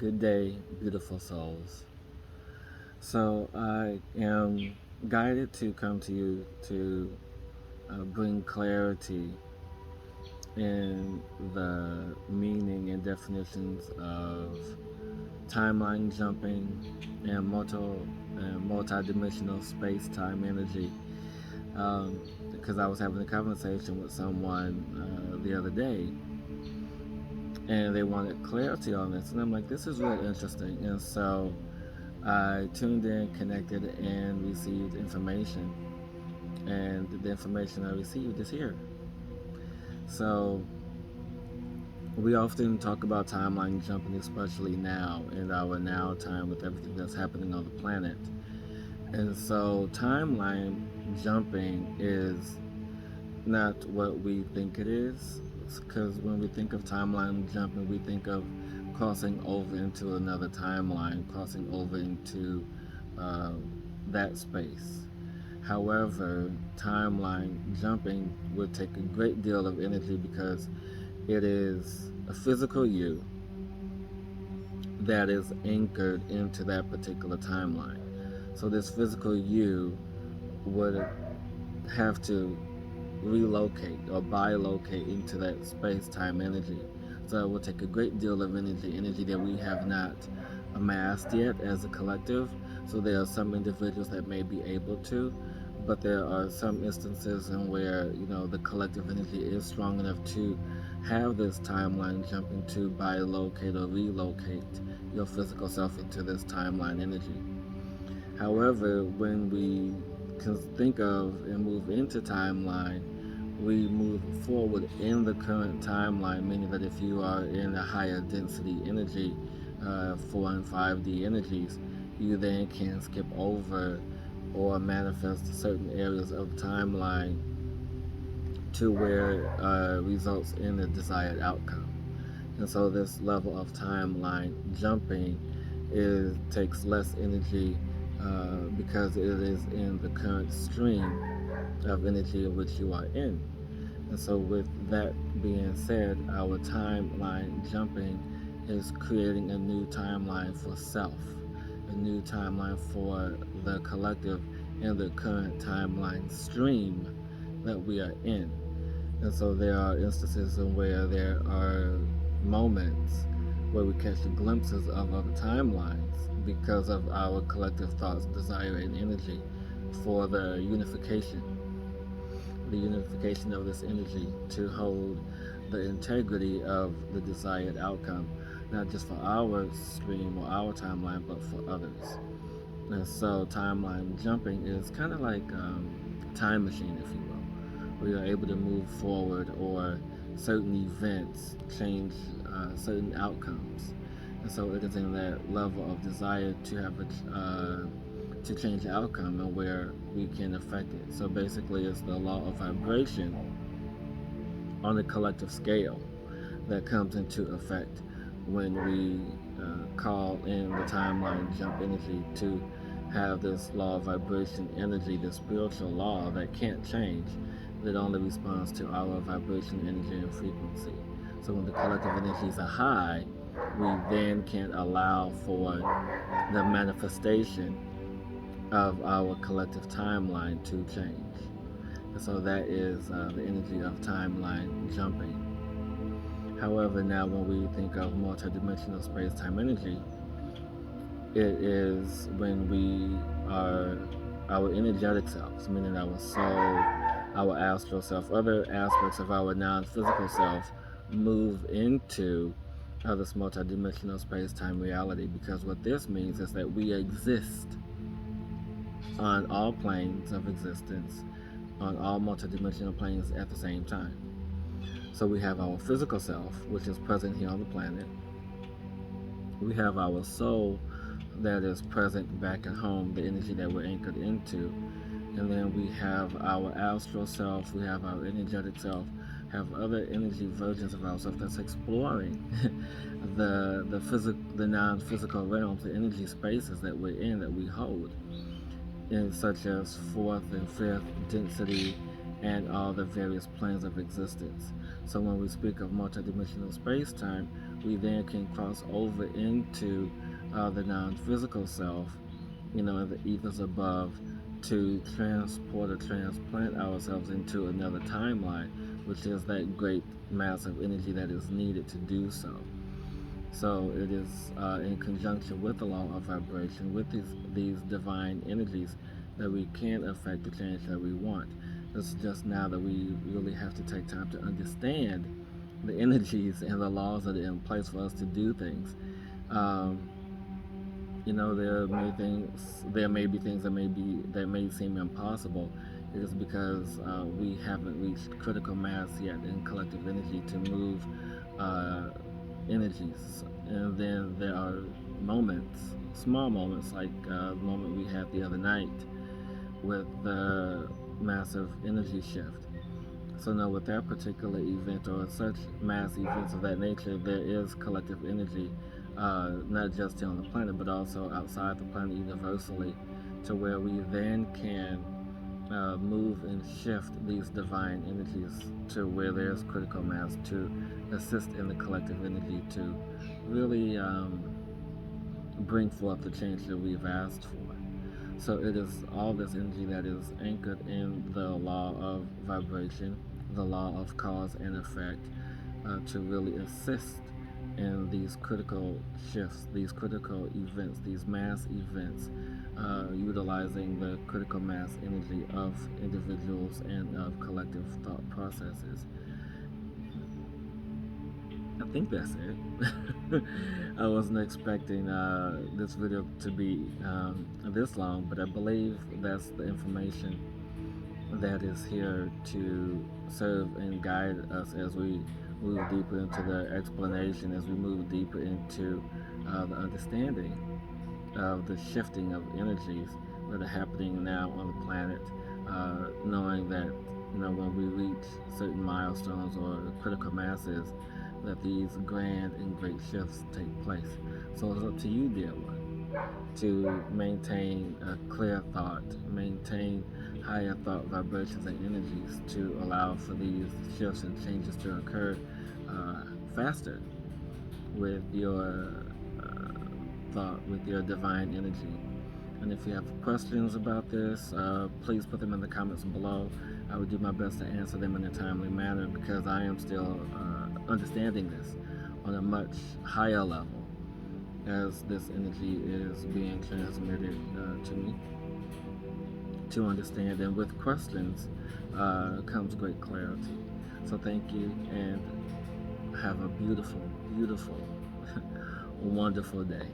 Good day, beautiful souls. So, I am guided to come to you to bring clarity in the meaning and definitions of timeline jumping and multi-dimensional space-time energy. Because I was having a conversation with someone the other day, and they wanted clarity on this, and I'm like, this is really interesting. And so I tuned in, connected, and received information. And the information I received is here. So we often talk about timeline jumping, especially now in our now time with everything that's happening on the planet. And so timeline jumping is not what we think it is. Because when we think of timeline jumping, we think of crossing over into another timeline, crossing over into uh, that space. However, timeline jumping would take a great deal of energy because it is a physical you that is anchored into that particular timeline. So this physical you would have to relocate or bilocate into that space-time energy. So it will take a great deal of energy that we have not amassed yet as a collective. So there are some individuals that may be able to, but there are some instances in where the collective energy is strong enough to have this timeline jumping to bilocate or relocate your physical self into this timeline energy. However, when we can think of and move into timeline, we move forward in the current timeline, meaning that if you are in a higher density energy, 4 and 5D energies, you then can skip over or manifest certain areas of the timeline to where results in the desired outcome. And so this level of timeline jumping takes less energy because it is in the current stream of energy in which you are in. And so, with that being said, our timeline jumping is creating a new timeline for self, a new timeline for the collective and the current timeline stream that we are in. And so, there are instances in where there are moments where we catch glimpses of other timelines because of our collective thoughts, desire, and energy for the unification of this energy to hold the integrity of the desired outcome, not just for our stream or our timeline, but for others. And so, timeline jumping is kind of like time machine, if you will, where you're able to move forward or certain events change certain outcomes. And so, it is in that level of desire to have to change the outcome and where we can affect it. So basically, it's the law of vibration on a collective scale that comes into effect when we call in the timeline jump energy to have this law of vibration energy, this spiritual law that can't change, that only responds to our vibration, energy, and frequency. So when the collective energies are high, we then can allow for the manifestation of our collective timeline to change. And so that is the energy of timeline jumping. However, now when we think of multidimensional space-time energy, it is when we are our energetic selves, meaning our soul, our astral self, other aspects of our non-physical self move into this multidimensional space-time reality. Because what this means is that we exist on all planes of existence, on all multidimensional planes at the same time. So we have our physical self, which is present here on the planet. We have our soul that is present back at home, the energy that we're anchored into. And then we have our astral self, we have our energetic self, have other energy versions of ourselves that's exploring the non-physical realms, the energy spaces that we're in, that we hold, in such as fourth and fifth density and all the various planes of existence. So when we speak of multidimensional space-time, we then can cross over into the non-physical self, in the ethers above, to transport or transplant ourselves into another timeline, which is that great massive energy that is needed to do so. So it is in conjunction with the law of vibration, with these divine energies, that we can affect the change that we want. It's just now that we really have to take time to understand the energies and the laws that are in place for us to do things. Um, there may be things that may seem impossible. It is because we haven't reached critical mass yet in collective energy to move uh, energies. And then there are moments, small moments, like the moment we had the other night with the massive energy shift. So now with that particular event or such mass events of that nature, there is collective energy, not just here on the planet, but also outside the planet universally, to where we then can move and shift these divine energies to where there's critical mass to assist in the collective energy to really bring forth the change that we've asked for. So it is all this energy that is anchored in the law of vibration, the law of cause and effect, to really assist in these critical shifts, these critical events, these mass events, utilizing the critical mass energy of individuals and of collective thought processes. I think that's it. I wasn't expecting this video to be this long, but I believe that's the information that is here to serve and guide us as we move deeper into the explanation, as we move deeper into the understanding of the shifting of energies that are happening now on the planet, knowing that when we reach certain milestones or critical masses, that these grand and great shifts take place. So it's up to you, dear one, to maintain a clear thought, maintain higher thought vibrations and energies to allow for these shifts and changes to occur faster with your thought, with your divine energy. And if you have questions about this, please put them in the comments below. I will do my best to answer them in a timely manner, because I am still understanding this on a much higher level as this energy is being transmitted to me to understand. And with questions comes great clarity. So thank you, and have a beautiful, beautiful, wonderful day.